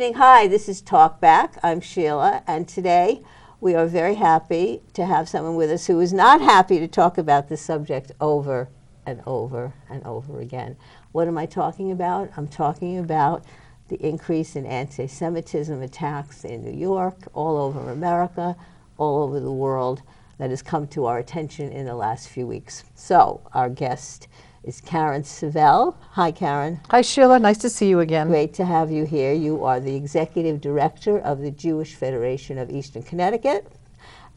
evening. Hi, this is Talk Back. I'm Sheila, and today we are very happy to have someone with us who is not happy to talk about this subject over and over and over again. What am I talking about? I'm talking about the increase in anti-Semitism attacks in New York, all over America, all over the world, that has come to our attention in the last few weeks. So, our guest is Carin Savel. Hi, Carin. Hi, Sheila. Nice to see you again. Great to have you here. You are the Executive Director of the Jewish Federation of Eastern Connecticut.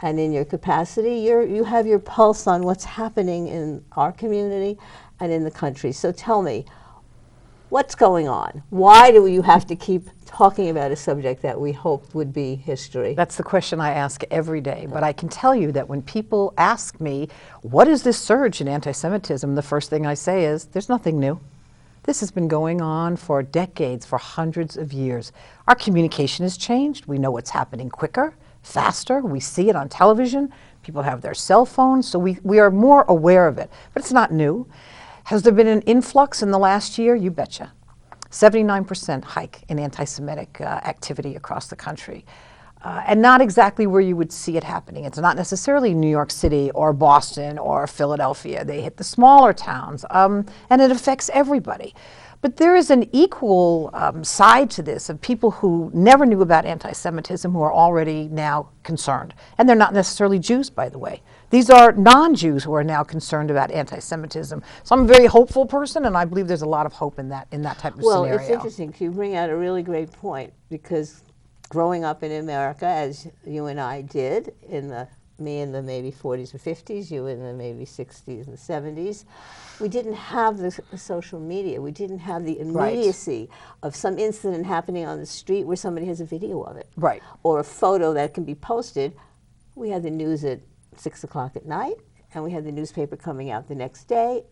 And in your capacity, you have your pulse on what's happening in our community and in the country. So tell me, what's going on? Why do you have to keep talking about a subject that we hoped would be history? That's the question I ask every day. But I can tell you that when people ask me, what is this surge in anti-Semitism, the first thing I say is, there's nothing new. This has been going on for decades, for hundreds of years. Our communication has changed. We know what's happening quicker, faster. We see it on television. People have their cell phones, so we are more aware of it. But it's not new. Has there been an influx in the last year? You betcha. 79% hike in anti-Semitic activity across the country. And not exactly where you would see it happening. It's not necessarily New York City or Boston or Philadelphia. They hit the smaller towns, and it affects everybody. But there is an equal side to this of people who never knew about anti-Semitism who are already now concerned. And they're not necessarily Jews, by the way. These are non-Jews who are now concerned about anti-Semitism. So I'm a very hopeful person, and I believe there's a lot of hope in that type of scenario. Well, it's interesting. You bring out a really great point, because growing up in America, as you and I did, me in the maybe 40s or 50s, you in the maybe 60s and 70s, we didn't have the social media. We didn't have the immediacy of some incident happening on the street where somebody has a video of it. Right. Or a photo that can be posted. We had the news at 6 o'clock at night, and we had the newspaper coming out the next day,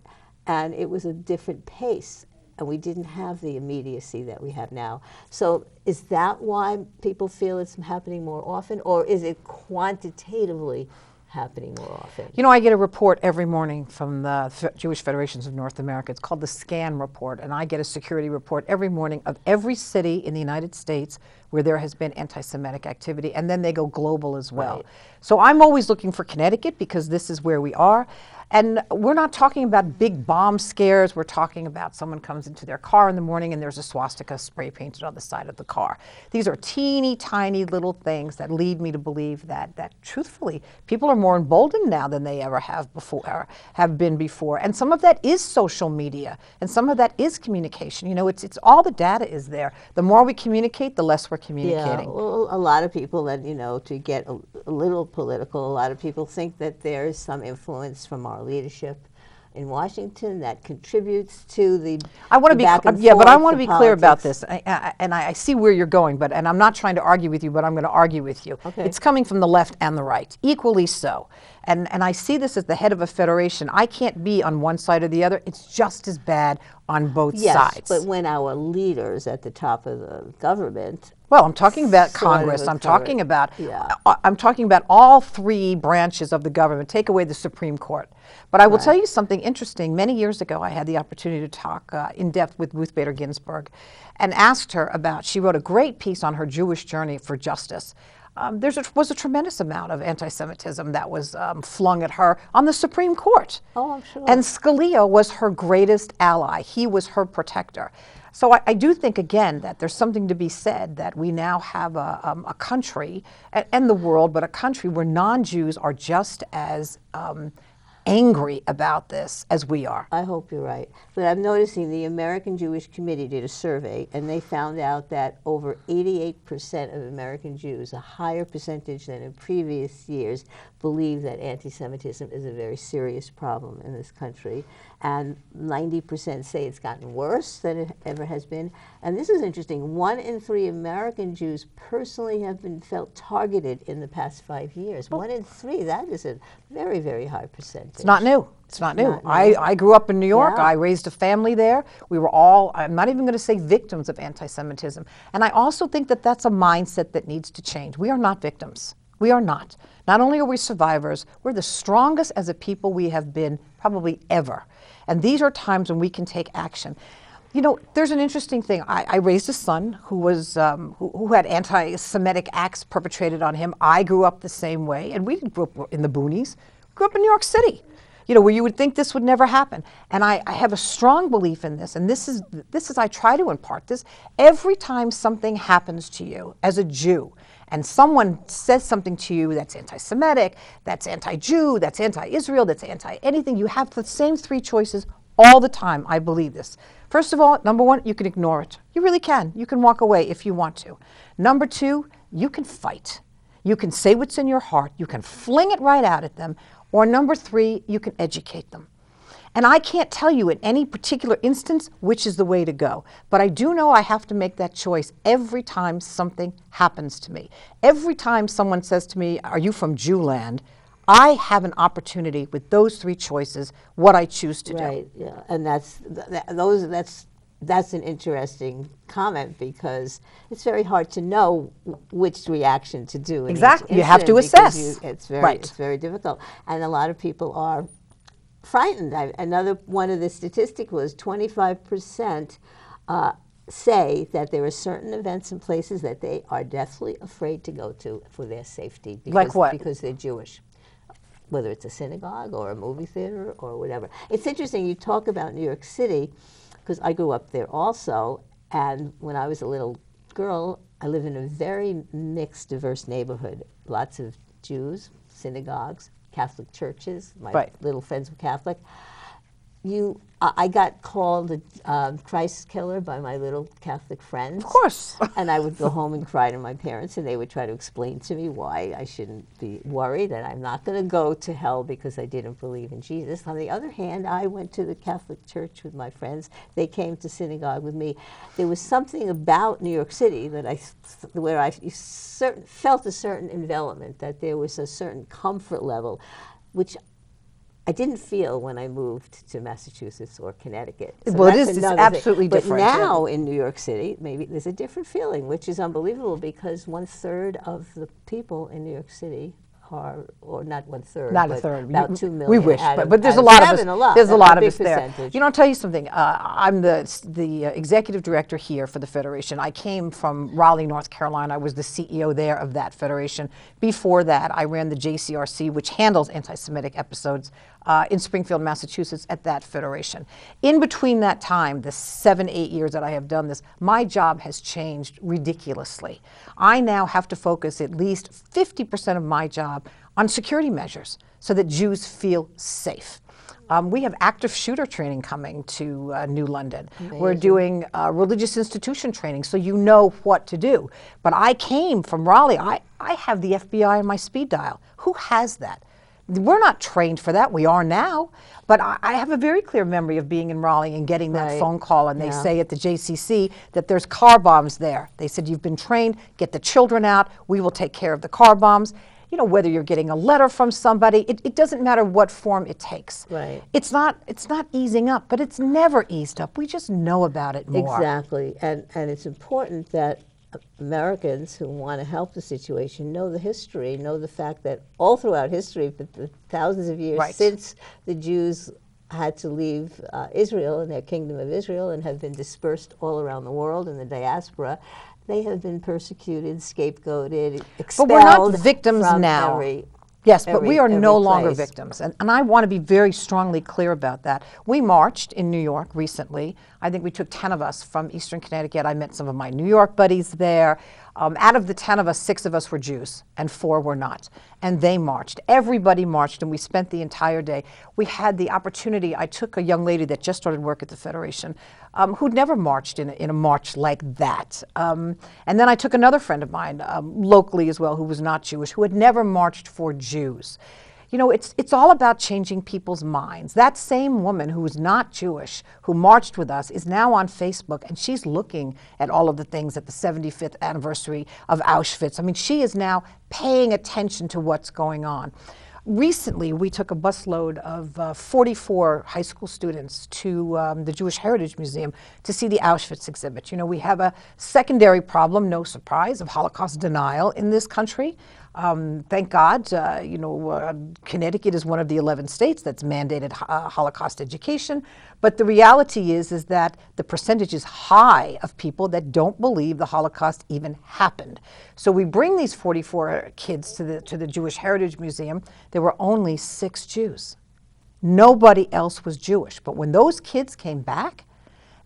and it was a different pace, and we didn't have the immediacy that we have now. So is that why people feel it's happening more often, or is it quantitatively happening more often? You know, I get a report every morning from the Jewish Federations of North America. It's called the SCAN report, and I get a security report every morning of every city in the United States where there has been anti-Semitic activity, and then they go global as well. Right. So I'm always looking for Connecticut because this is where we are. And we're not talking about big bomb scares. We're talking about someone comes into their car in the morning and there's a swastika spray painted on the side of the car. These are teeny tiny little things that lead me to believe that truthfully, people are more emboldened now than they ever have been before. And some of that is social media, and some of that is communication. You know, it's all the data is there. The more we communicate, the less we're communicating. Yeah, well, a lot of people that, you know, to get a little political, a lot of people think that there is some influence from our leadership in Washington that contributes to the I want to be back and yeah, but I forth, want to the be clear about politics. this, and I see where you're going, and I'm not trying to argue with you, but I'm going to argue with you. Okay. It's coming from the left and the right, equally so. And I see this as the head of a federation. I can't be on one side or the other. It's just as bad on both sides. But when our leaders at the top of the government, well, I'm talking about sort of Congress. I'm talking about yeah. I'm talking about all three branches of the government. Take away the Supreme Court. But I will tell you something interesting. Many years ago, I had the opportunity to talk in depth with Ruth Bader Ginsburg, and asked her about. She wrote a great piece on her Jewish journey for justice. There was a tremendous amount of anti-Semitism that was flung at her on the Supreme Court. Oh, I'm sure. And Scalia was her greatest ally. He was her protector. So I do think, again, that there's something to be said that we now have a country, and the world, but a country where non-Jews are just as angry about this as we are. I hope you're right. But I'm noticing the American Jewish Committee did a survey, and they found out that over 88% of American Jews, a higher percentage than in previous years, believe that anti-Semitism is a very serious problem in this country. And 90% say it's gotten worse than it ever has been. And this is interesting. 1 in 3 American Jews personally have been felt targeted in the past 5 years. 1 in 3, that is a very, very high percentage. It's not new. It's not new. Not new. I grew up in New York. Yeah. I raised a family there. We were all, I'm not even going to say victims of anti-Semitism. And I also think that that's a mindset that needs to change. We are not victims. We are not. Not only are we survivors, we're the strongest as a people we have been probably ever. And these are times when we can take action. You know, there's an interesting thing. I raised a son who was who had anti-Semitic acts perpetrated on him. I grew up the same way, and we grew up in the boonies. Grew up in New York City, you know, where you would think this would never happen. And I have a strong belief in this, and this is I try to impart this. Every time something happens to you as a Jew, and someone says something to you that's anti-Semitic, that's anti-Jew, that's anti-Israel, that's anti-anything, you have the same three choices all the time. I believe this. First of all, number one, you can ignore it. You really can. You can walk away if you want to. Number two, you can fight. You can say what's in your heart. You can fling it right out at them. Or number three, you can educate them. And I can't tell you in any particular instance which is the way to go. But I do know I have to make that choice every time something happens to me. Every time someone says to me, "Are you from Jewland?" I have an opportunity with those three choices, what I choose to do. Right, yeah, and that's an interesting comment, because it's very hard to know which reaction to do. In Exactly, each you have to incident, assess. It's Right. very difficult, and a lot of people are frightened. Another one of the statistics was 25% say that there are certain events and places that they are deathly afraid to go to for their safety. Like what? Because they're Jewish. Whether it's a synagogue or a movie theater or whatever. It's interesting you talk about New York City, because I grew up there also, and when I was a little girl, I lived in a very mixed, diverse neighborhood. Lots of Jews, synagogues, Catholic churches. My Right. little friends were Catholic. I got called a Christ killer by my little Catholic friends. Of course. And I would go home and cry to my parents, and they would try to explain to me why I shouldn't be worried, that I'm not going to go to hell because I didn't believe in Jesus. On the other hand, I went to the Catholic church with my friends. They came to synagogue with me. There was something about New York City that where I felt a certain envelopment, that there was a certain comfort level, which I didn't feel when I moved to Massachusetts or Connecticut. So Well, that's it's another absolutely thing. different. But now in New York City, maybe there's a different feeling, which is unbelievable, because 1/3 of the people in New York City are, or not 1/3, Not a but third. about 2 million. We wish, out but there's out a lot of seven, us. There's a lot of big us there. percentage. You know, I'll tell you something. I'm the executive director here for the Federation. I came from Raleigh, North Carolina. I was the CEO there of that Federation. Before that, I ran the JCRC, which handles anti-Semitic episodes in Springfield, Massachusetts, at that Federation. In between that time, the 7-8 years that I have done this, my job has changed ridiculously. I now have to focus at least 50% of my job on security measures so that Jews feel safe. We have active shooter training coming to New London. Amazing. We're doing religious institution training, so you know what to do. But I came from Raleigh. I have the FBI on my speed dial. Who has that? We're not trained for that. We are now. But I have a very clear memory of being in Raleigh and getting that Right. phone call, and they Yeah. say at the JCC that there's car bombs there. They said, "You've been trained, get the children out, we will take care of the car bombs." You know, whether you're getting a letter from somebody, it doesn't matter what form it takes. Right. It's not easing up, but it's never eased up. We just know about it more. Exactly, and it's important that Americans who want to help the situation know the history, know the fact that all throughout history, for the thousands of years Right. since the Jews had to leave Israel and their kingdom of Israel and have been dispersed all around the world in the diaspora, they have been persecuted, scapegoated, expelled. But we're not victims from now. every- Yes, but we are every no longer place. victims. And I want to be very strongly clear about that. We marched in New York recently. I think we took 10 of us from Eastern Connecticut. I met some of my New York buddies there. Out of the 10 of us, 6 of us were Jews and 4 were not. And they marched. Everybody marched, and we spent the entire day. We had the opportunity. I took a young lady that just started work at the Federation who'd never marched in a march like that. And then I took another friend of mine locally as well who was not Jewish, who had never marched for Jews. You know, it's all about changing people's minds. That same woman who was not Jewish, who marched with us, is now on Facebook, and she's looking at all of the things at the 75th anniversary of Auschwitz. I mean, she is now paying attention to what's going on. Recently, we took a busload of 44 high school students to the Jewish Heritage Museum to see the Auschwitz exhibit. You know, we have a secondary problem, no surprise, of Holocaust denial in this country. Thank God, Connecticut is one of the 11 states that's mandated Holocaust education. But the reality is that the percentage is high of people that don't believe the Holocaust even happened. So we bring these 44 kids to the Jewish Heritage Museum. There were only 6 Jews. Nobody else was Jewish. But when those kids came back,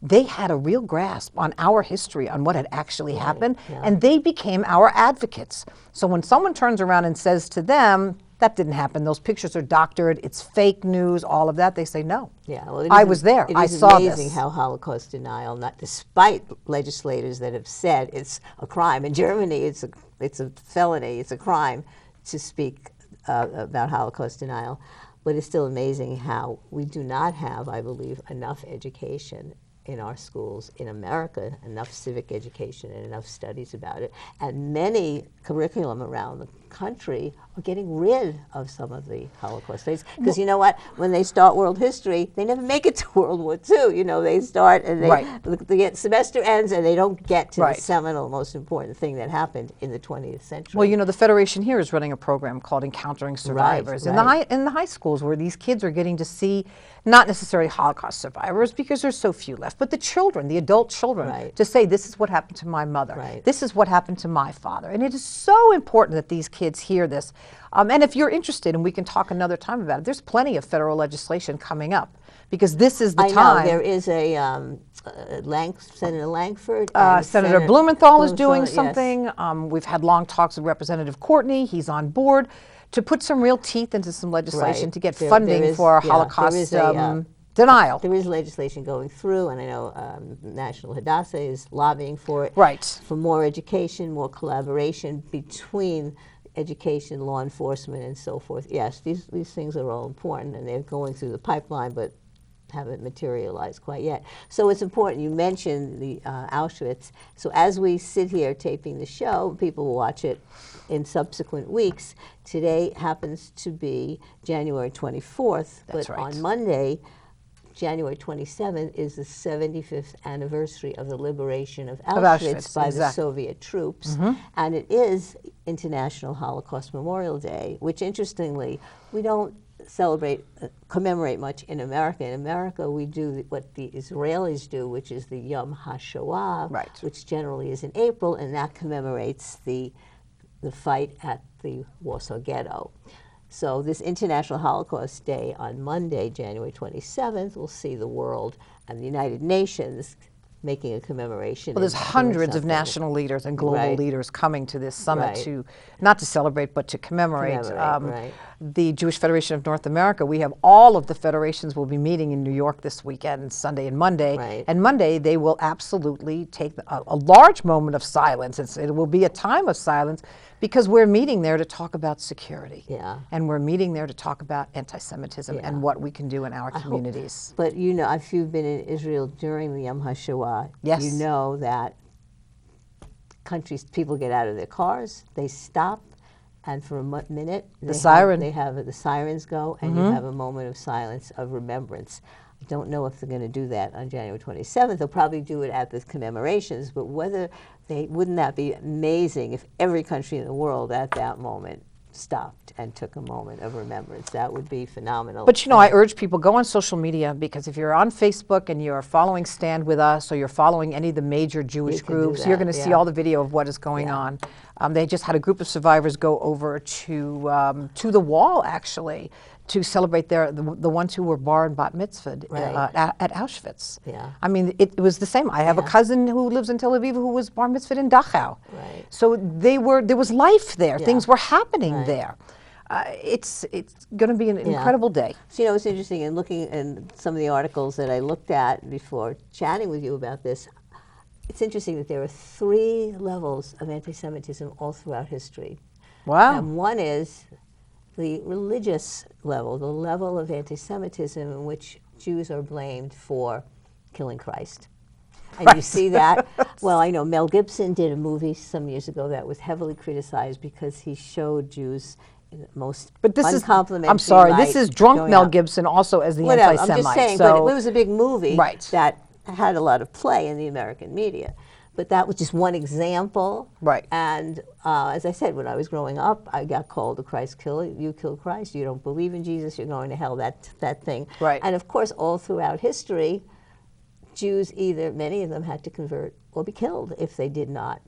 they had a real grasp on our history, on what had actually happened, and they became our advocates. So when someone turns around and says to them, that didn't happen, those pictures are doctored, it's fake news, all of that, they say no. Yeah, well, I was there, I saw this. It is amazing how Holocaust denial, not despite legislators that have said it's a crime. In Germany, it's a felony, it's a crime to speak about Holocaust denial. But it's still amazing how we do not have, I believe, enough education in our schools in America, enough civic education and enough studies about it. And many curriculum around the country are getting rid of some of the Holocaust dates. Because you know what? When they start world history, they never make it to World War II. You know, they start and the semester ends and they don't get to the seminal, most important thing that happened in the 20th century. Well, you know, the Federation here is running a program called Encountering Survivors. In the high schools where these kids are getting to see not necessarily Holocaust survivors, because there's so few left, but the children, the adult children, to say, this is what happened to my mother, this is what happened to my father. And it is so important that these kids hear this. And if you're interested, and we can talk another time about it, there's plenty of federal legislation coming up, because this is the time. There is a Senator Langford. Senator Blumenthal is doing something. We've had long talks with Representative Courtney. He's on board to put some real teeth into some legislation to get funding for Holocaust denial. There is legislation going through, and I know National Hadassah is lobbying for it. For more education, more collaboration between education, law enforcement, and so forth. Yes, these things are all important, and they're going through the pipeline, but haven't materialized quite yet. So it's important. You mentioned the Auschwitz. So as we sit here taping the show, people will watch it in subsequent weeks. Today happens to be January 24th, but on Monday, January 27th, is the 75th anniversary of the liberation of Auschwitz by the Soviet troops. And it is International Holocaust Memorial Day, which interestingly, we don't commemorate much in America. In America, we do what the Israelis do, which is the Yom HaShoah, which generally is in April, and that commemorates the fight at the Warsaw Ghetto. So this International Holocaust Day on Monday, January 27th, will see the world and the United Nations making a commemoration. Well, there's hundreds of national leaders and global leaders coming to this summit to, not to celebrate, but to commemorate. The Jewish Federation of North America, we have all of the federations will be meeting in New York this weekend, Sunday and Monday. And Monday, they will absolutely take a large moment of silence. It will be a time of silence, because we're meeting there to talk about security. And we're meeting there to talk about anti-Semitism and what we can do in our communities. But you know, if you've been in Israel during the Yom HaShoah, you know that people get out of their cars, they stop, and for a minute, the sirens go, and you have a moment of silence, of remembrance. I don't know if they're going to do that on January 27th. They'll probably do it at the commemorations, but wouldn't that be amazing if every country in the world at that moment stopped and took a moment of remembrance? That would be phenomenal. But you know, I urge people, go on social media, because if you're on Facebook and you're following Stand With Us, or you're following any of the major Jewish groups, you're going to see all the video of what is going on. They just had a group of survivors go over to the wall, actually, to celebrate the ones who were bar and bat mitzvahed at Auschwitz. I mean, it was the same. I have a cousin who lives in Tel Aviv who was bar mitzvahed in Dachau. So there was life there. Things were happening there. It's going to be an incredible day. So, you know, it's interesting, in looking in some of the articles that I looked at before chatting with you about this, it's interesting that there are 3 levels of anti-Semitism all throughout history. Wow. And one is the religious level, the level of anti-Semitism in which Jews are blamed for killing Christ. And you see that. Well, I know Mel Gibson did a movie some years ago that was heavily criticized because he showed Jews in the most uncomplimentary I'm sorry, light. This is drunk Mel Gibson also as the anti-Semite. I'm just saying, but it was a big movie that had a lot of play in the American media. But that was just one example. Right. And as I said, when I was growing up, I got called a Christ killer. You killed Christ. You don't believe in Jesus. You're going to hell. That thing. Right. And of course, all throughout history, Jews many of them had to convert or be killed if they did not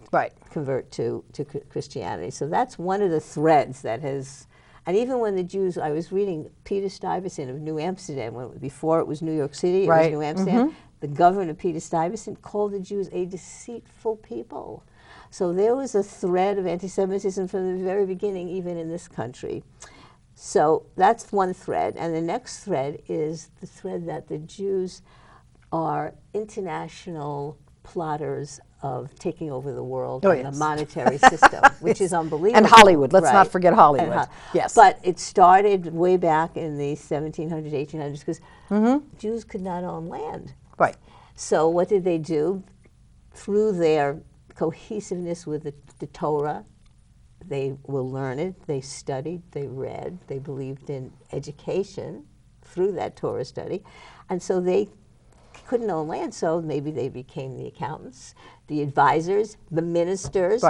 convert to Christianity. So that's one of the threads that has. And even when the Jews, I was reading Peter Stuyvesant of New Amsterdam, before it was New York City, it was New Amsterdam. The governor, Peter Stuyvesant, called the Jews a deceitful people. So there was a thread of anti-Semitism from the very beginning, even in this country. So that's one thread. And the next thread is the thread that the Jews are international plotters of taking over the world and the monetary system, which is unbelievable. And Hollywood. Let's not forget Hollywood. Yes. But it started way back in the 1700s, 1800s, because Jews could not own land. Right. So what did they do? Through their cohesiveness with the Torah, they were learned, they studied, they read, they believed in education through that Torah study. And so they couldn't own land, so maybe they became the accountants, the advisors, the ministers,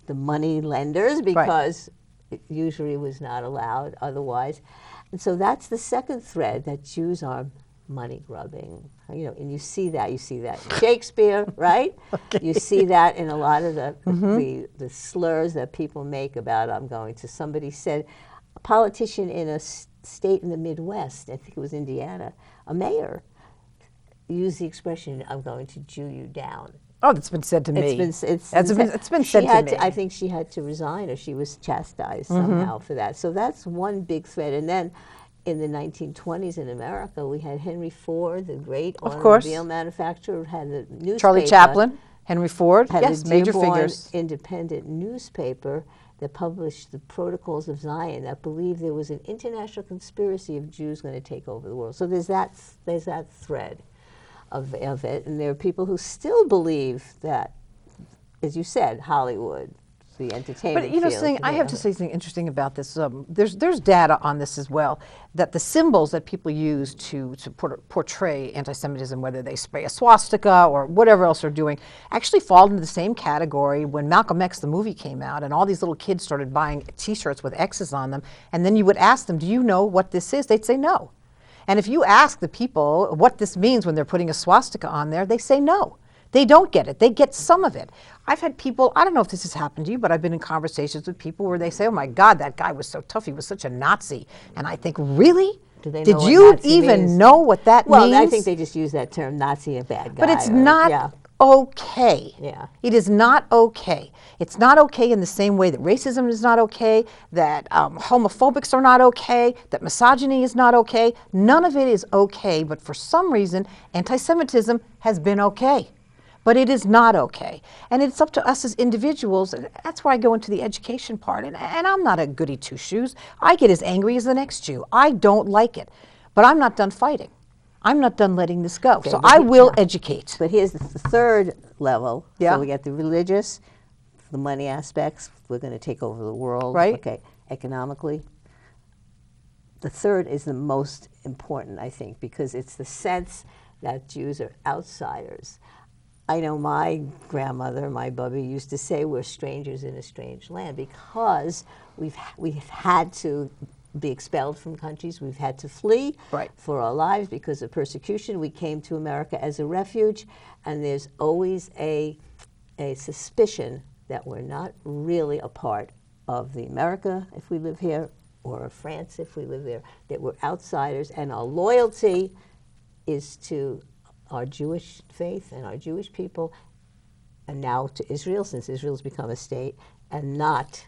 the money lenders, because it usually was not allowed otherwise. And so that's the second thread, that Jews are money grubbing, and you see that in Shakespeare, right? You see that in a lot of the slurs that people make about, somebody said, a politician in a state in the Midwest, I think it was Indiana, a mayor, used the expression, I'm going to Jew you down. Oh, that's been said to me. It's been said to me. I think she had to resign, or she was chastised somehow for that. So that's one big thread. And then in the 1920s in America, we had Henry Ford, the great automobile manufacturer, had the newspaper. Charlie Chaplin, Henry Ford, had yes, the major Dearborn figures. Independent newspaper that published the Protocols of Zion, that believed there was an international conspiracy of Jews going to take over the world. So there's that thread of it, and there are people who still believe that, as you said, Hollywood, the entertainment field. I have to say something interesting about this. There's data on this as well, that the symbols that people use to portray anti-Semitism, whether they spray a swastika or whatever else they're doing, actually fall into the same category. When Malcolm X, the movie, came out, and all these little kids started buying T-shirts with X's on them, and then you would ask them, do you know what this is? They'd say no. And if you ask the people what this means when they're putting a swastika on there, they say no. They don't get it. They get some of it. I've had people, I don't know if this has happened to you, but I've been in conversations with people where they say, oh my God, that guy was so tough. He was such a Nazi. And I think, really? Did you even know what that means? Well, I think they just use that term, Nazi, a bad guy. But it's not okay. It is not okay. It's not okay in the same way that racism is not okay, that homophobics are not okay, that misogyny is not okay. None of it is okay, but for some reason, anti-Semitism has been okay. But it is not okay. And it's up to us as individuals, and that's where I go into the education part. And I'm not a goody two-shoes. I get as angry as the next Jew. I don't like it. But I'm not done fighting. I'm not done letting this go. So I will educate. But here's the third level. So we got the religious, the money aspects. We're going to take over the world. Right. Okay, economically. The third is the most important, I think, because it's the sense that Jews are outsiders. I know my grandmother, my bubby, used to say we're strangers in a strange land, because we've had to be expelled from countries. We've had to flee for our lives because of persecution. We came to America as a refuge, and there's always a suspicion that we're not really a part of the America if we live here, or of France if we live there, that we're outsiders, and our loyalty is to our Jewish faith and our Jewish people, and now to Israel, since Israel's become a state, and not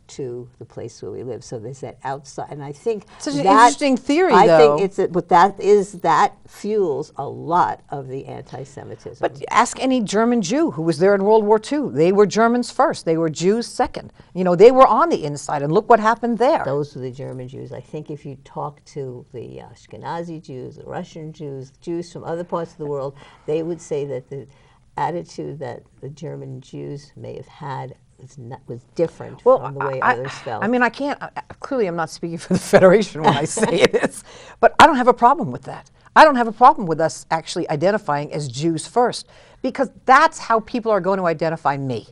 to the place where we live. So there's that outside, and I think such an interesting theory, though. I think but that fuels a lot of the anti-Semitism. But ask any German Jew who was there in World War II. They were Germans first. They were Jews second. They were on the inside, and look what happened there. Those were the German Jews. I think if you talk to the Ashkenazi Jews, the Russian Jews, Jews from other parts of the world, they would say that the attitude that the German Jews may have had was different from the way others felt. I mean, I can't, clearly I'm not speaking for the Federation when I say this, but I don't have a problem with that. I don't have a problem with us actually identifying as Jews first, because that's how people are going to identify me.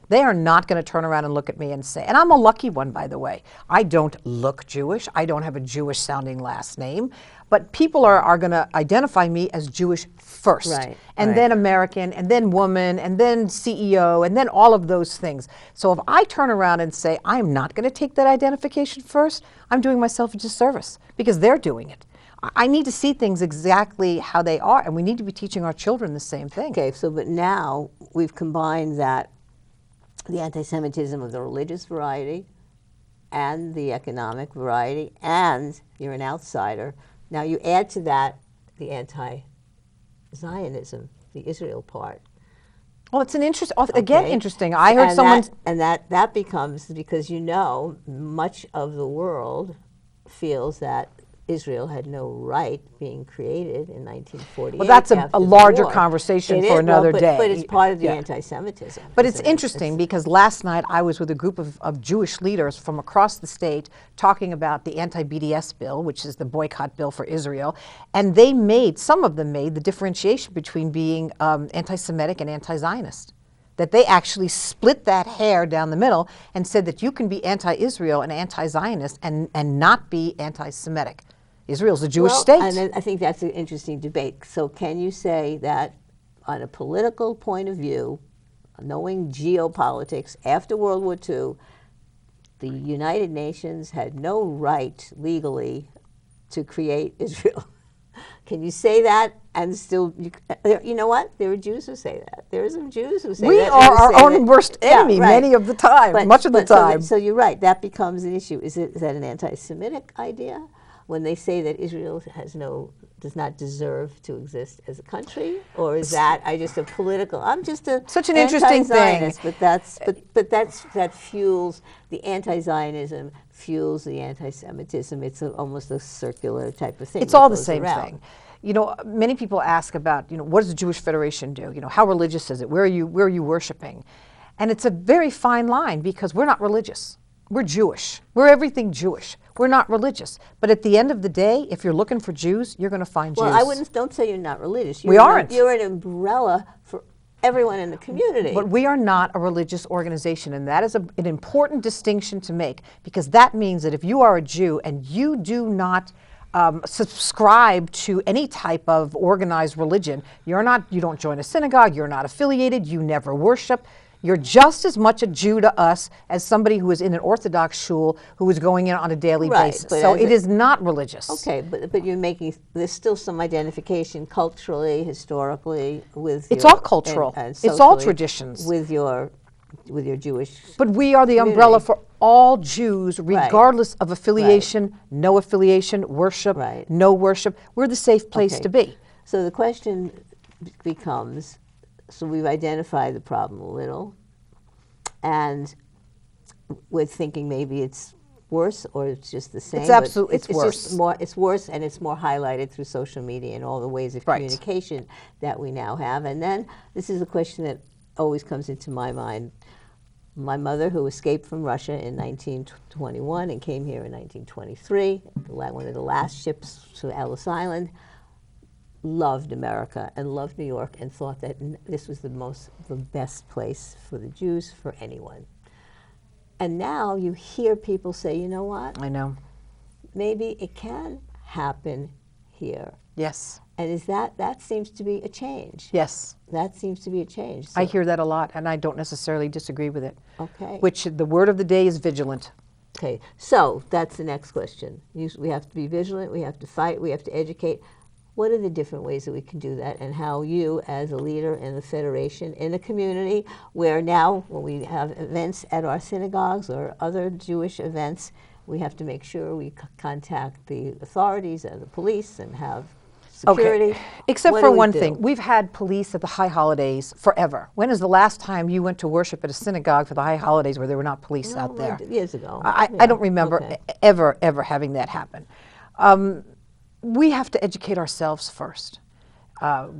They are not going to turn around and look at me and say, and I'm a lucky one, by the way. I don't look Jewish. I don't have a Jewish sounding last name. But people are going to identify me as Jewish first. Right, and right. then American, and then woman, and then CEO, and then all of those things. So if I turn around and say, I'm not going to take that identification first, I'm doing myself a disservice, because they're doing it. I need to see things exactly how they are, and we need to be teaching our children the same thing. Okay, so but now we've combined that, the anti-Semitism of the religious variety and the economic variety, and you're an outsider. Now you add to that the anti-Zionism, the Israel part. Well, it's an again, Okay. interesting. I heard And someone... that becomes, because much of the world feels that Israel had no right being created in 1948. Well, that's after a the larger war. conversation It for is, another day. But it's part of the Yeah. anti-Semitism. But it's isn't it? interesting because last night I was with a group of Jewish leaders from across the state talking about the anti-BDS bill, which is the boycott bill for Israel, and some of them made the differentiation between being anti-Semitic and anti-Zionist. That they actually split that hair down the middle and said that you can be anti-Israel and anti-Zionist and not be anti-Semitic. Israel's a Jewish state. And I think that's an interesting debate. So can you say that on a political point of view, knowing geopolitics, after World War II, the United Nations had no right legally to create Israel? Can you say that and still, you know what? There are Jews who say that. There are some Jews who say that. We are our own worst enemy many of the time, much of the time. So you're right, that becomes an issue. Is that an anti-Semitic idea? When they say that Israel does not deserve to exist as a country, or is that I'm just such an interesting thing? But that fuels the anti-Zionism, fuels the anti-Semitism. It's almost a circular type of thing. It's all the same thing. You know, many people ask about, what does the Jewish Federation do? How religious is it? Where are you worshiping? And it's a very fine line, because we're not religious. We're Jewish. We're everything Jewish. We're not religious. But at the end of the day, if you're looking for Jews, you're going to find Jews. Well, don't say you're not religious. We aren't. You're an umbrella for everyone in the community. But we are not a religious organization, and that is an important distinction to make, because that means that if you are a Jew and you do not subscribe to any type of organized religion, you don't join a synagogue, you're not affiliated, you never worship, you're just as much a Jew to us as somebody who is in an Orthodox shul who is going in on a daily basis. So it is not religious. Okay, but there's still some identification culturally, historically with It's all cultural. And it's all traditions. With your Jewish But we are the umbrella for all Jews, regardless of affiliation, no affiliation, worship, no worship. We're the safe place to be. So the question becomes, so we've identified the problem a little, and we're thinking maybe it's worse or it's just the same. It's worse. It's worse, and it's more highlighted through social media and all the ways of communication that we now have. And then this is a question that always comes into my mind. My mother, who escaped from Russia in 1921 and came here in 1923, one of the last ships to Ellis Island, loved America and loved New York and thought that this was the best place for the Jews, for anyone. And now you hear people say, you know what? I know. Maybe it can happen here. Yes. And that seems to be a change. Yes. That seems to be a change. So I hear that a lot, and I don't necessarily disagree with it. Okay. Which the word of the day is vigilant. Okay, so that's the next question. We have to be vigilant, we have to fight, we have to educate. What are the different ways that we can do that, and how you, as a leader in the Federation, in a community where now when we have events at our synagogues or other Jewish events, we have to make sure we contact the authorities and the police and have security. Okay. Except for one thing, we've had police at the high holidays forever. When is the last time you went to worship at a synagogue for the high holidays where there were not police out there? Years ago. I don't remember ever having that happen. We have to educate ourselves first.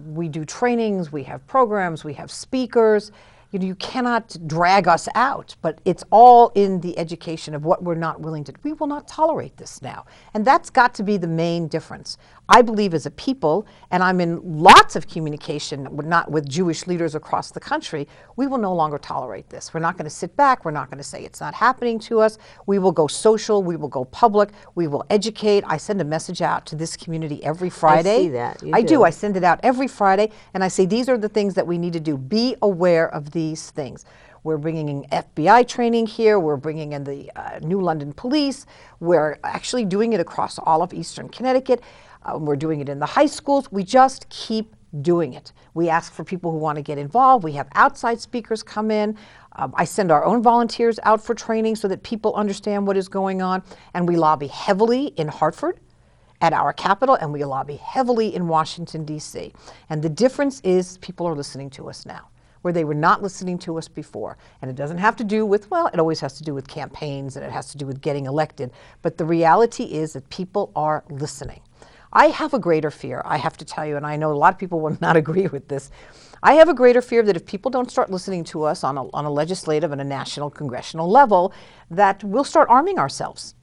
We do trainings, we have programs, we have speakers, you cannot drag us out, but it's all in the education of what we're not willing to do. We will not tolerate this now. And that's got to be the main difference. I believe as a people, and I'm in lots of communication, not with Jewish leaders across the country, we will no longer tolerate this. We're not going to sit back. We're not going to say it's not happening to us. We will go social. We will go public. We will educate. I send a message out to this community every Friday. I see that. I do. I send it out every Friday, and I say these are the things that we need to do. Be aware of these things. We're bringing in FBI training here. We're bringing in the New London Police. We're actually doing it across all of Eastern Connecticut. We're doing it in the high schools. We just keep doing it. We ask for people who want to get involved. We have outside speakers come in. I send our own volunteers out for training so that people understand what is going on. And we lobby heavily in Hartford at our capital, and we lobby heavily in Washington, D.C. And the difference is people are listening to us now, where they were not listening to us before. And it doesn't have to do with, well, it always has to do with campaigns and it has to do with getting elected. But the reality is that people are listening. I have a greater fear, I have to tell you, and I know a lot of people will not agree with this. I have a greater fear that if people don't start listening to us on a legislative and a national congressional level, that we'll start arming ourselves.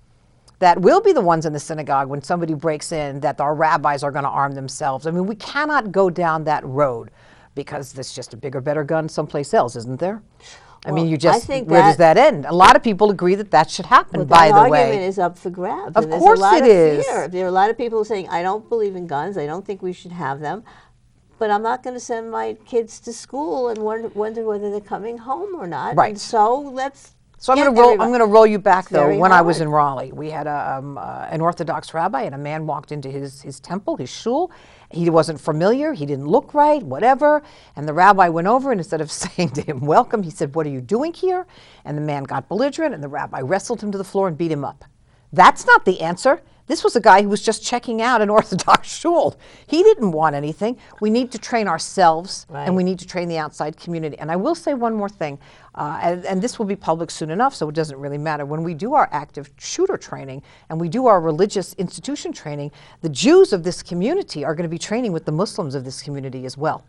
That we'll be the ones in the synagogue when somebody breaks in, that our rabbis are going to arm themselves. I mean, we cannot go down that road because there's just a bigger, better gun someplace else, isn't there? I mean, where does that end? A lot of people agree that should happen, by the way. That argument is up for grabs. Of course it is. There are a lot of people saying, I don't believe in guns, I don't think we should have them, but I'm not going to send my kids to school and wonder whether they're coming home or not. Right. And so I'm going to roll you back, though. When I was in hard. Raleigh, we had an Orthodox rabbi, and a man walked into his temple, his shul. He wasn't familiar. He didn't look right, whatever. And the rabbi went over, and instead of saying to him, welcome, he said, what are you doing here? And the man got belligerent, and the rabbi wrestled him to the floor and beat him up. That's not the answer. This was a guy who was just checking out an Orthodox shul. He didn't want anything. We need to train ourselves, and we need to train the outside community. And I will say one more thing, and this will be public soon enough, so it doesn't really matter. When we do our active shooter training and we do our religious institution training, the Jews of this community are going to be training with the Muslims of this community as well.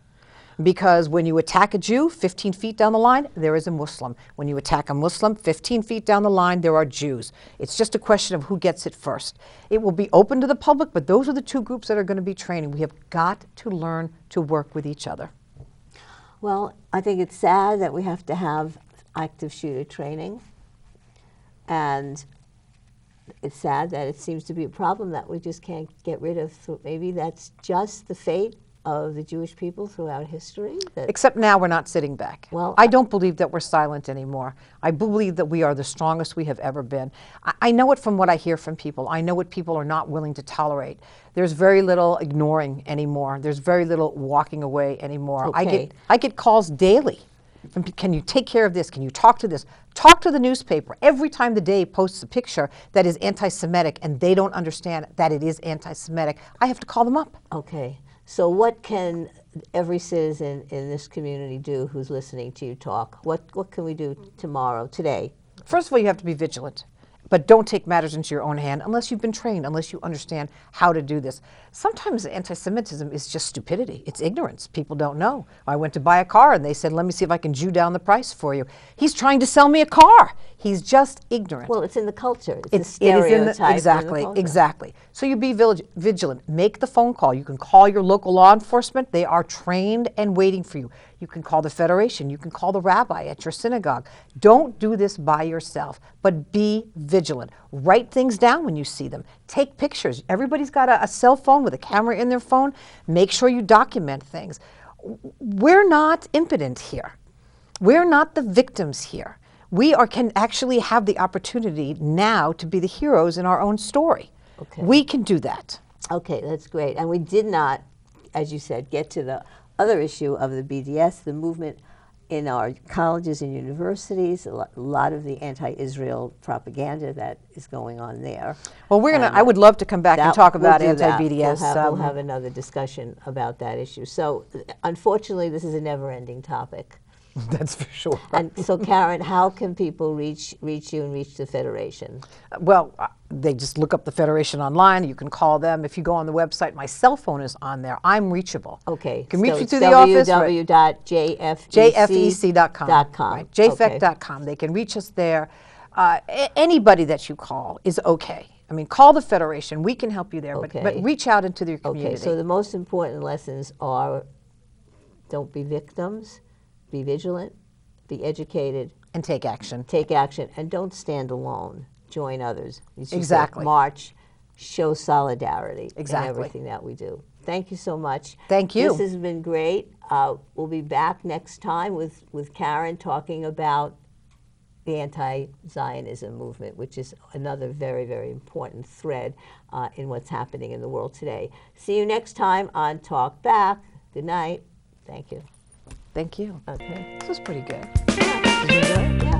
Because when you attack a Jew, 15 feet down the line, there is a Muslim. When you attack a Muslim, 15 feet down the line, there are Jews. It's just a question of who gets it first. It will be open to the public, but those are the two groups that are going to be training. We have got to learn to work with each other. Well, I think it's sad that we have to have active shooter training. And it's sad that it seems to be a problem that we just can't get rid of. So maybe that's just the fate of the Jewish people throughout history. Except now we're not sitting back. Well, I don't believe that we're silent anymore. I believe that we are the strongest we have ever been. I know it from what I hear from people. I know what people are not willing to tolerate. There's very little ignoring anymore. There's very little walking away anymore. Okay. I get calls daily. Can you take care of this? Can you talk to this? Talk to the newspaper. Every time the Day posts a picture that is anti-Semitic and they don't understand that it is anti-Semitic, I have to call them up. Okay. So what can every citizen in this community do who's listening to you talk? What can we do tomorrow, today? First of all, you have to be vigilant. But don't take matters into your own hand unless you've been trained, unless you understand how to do this. Sometimes anti-Semitism is just stupidity. It's ignorance. People don't know. I went to buy a car and they said, let me see if I can Jew down the price for you. He's trying to sell me a car. He's just ignorant. Well, it's in the culture. It's a stereotype. Exactly. So you be vigilant. Make the phone call. You can call your local law enforcement. They are trained and waiting for you. You can call the Federation. You can call the rabbi at your synagogue. Don't do this by yourself, but be vigilant. Write things down when you see them. Take pictures. Everybody's got a cell phone with a camera in their phone. Make sure you document things. We're not impotent here. We're not the victims here. We can actually have the opportunity now to be the heroes in our own story. Okay. We can do that. Okay, that's great. And we did not, as you said, get to the other issue of the BDS, the movement in our colleges and universities, a lot of the anti-Israel propaganda that is going on there. Well, I would love to come back and talk about anti-BDS. We'll have another discussion about that issue. So, unfortunately, this is a never-ending topic. That's for sure. And so, Carin, how can people reach you and reach the Federation? Well, they just look up the Federation online. You can call them. If you go on the website, my cell phone is on there. I'm reachable. Okay. You can reach so me through the office. www.jfec.com. Right, jfec.com. They can reach us there. Anybody that you call is okay. I mean, call the Federation. We can help you there, Okay. but reach out into your community. Okay, so the most important lessons are don't be victims, be vigilant, be educated, and take action. take action, and don't stand alone. Join others. You should Exactly. March, show solidarity Exactly. in everything that we do. Thank you so much. Thank you. This has been great. We'll be back next time with Carin talking about the anti-Zionism movement, which is another very, very important thread in what's happening in the world today. See you next time on Talk Back. Good night. Thank you. Thank you. Okay. This was pretty good. Did you enjoy it? Yeah.